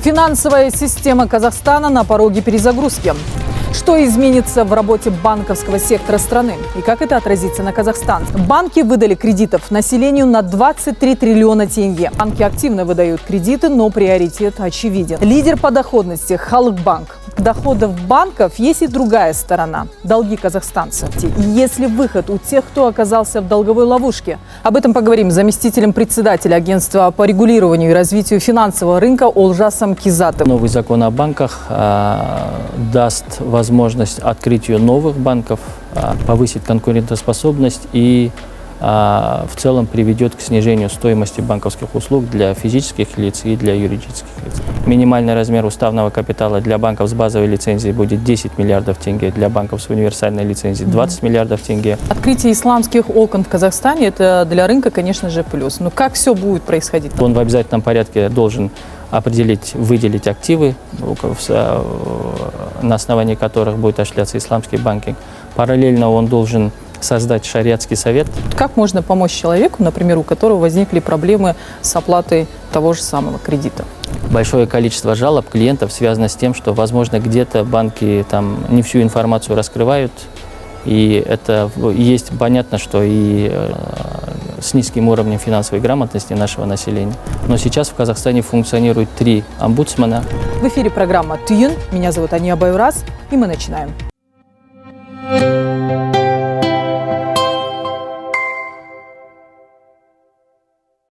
Финансовая система Казахстана на пороге перезагрузки. Что изменится в работе банковского сектора страны и как это отразится на Казахстан? Банки выдали кредитов населению на 23 триллиона тенге. Банки активно выдают кредиты, но приоритет очевиден. Лидер по доходности – Халыкбанк. Доходов банков есть и другая сторона – долги казахстанцев. И есть ли выход у тех, кто оказался в долговой ловушке? Об этом поговорим с заместителем председателя Агентства по регулированию и развитию финансового рынка Олжасом Кизатовым. Новый закон о банках даст возможность открытию новых банков, повысит конкурентоспособность и в целом приведет к снижению стоимости банковских услуг для физических лиц и для юридических лиц. Минимальный размер уставного капитала для банков с базовой лицензией будет 10 миллиардов тенге, для банков с универсальной лицензией 20 миллиардов тенге. Открытие исламских окон в Казахстане – это для рынка, конечно же, плюс. Но как все будет происходить? Он в обязательном порядке должен определить, выделить активы, на основании которых будет осуществляться исламский банкинг. Параллельно он должен создать шариатский совет. Как можно помочь человеку, например, у которого возникли проблемы с оплатой того же самого кредита? Большое количество жалоб клиентов связано с тем, что, возможно, где-то банки там не всю информацию раскрывают, и это есть понятно, что и с низким уровнем финансовой грамотности нашего населения. Но сейчас в Казахстане функционирует 3 омбудсмена. В эфире программа «Түйін». Меня зовут Ания Байурас, и мы начинаем.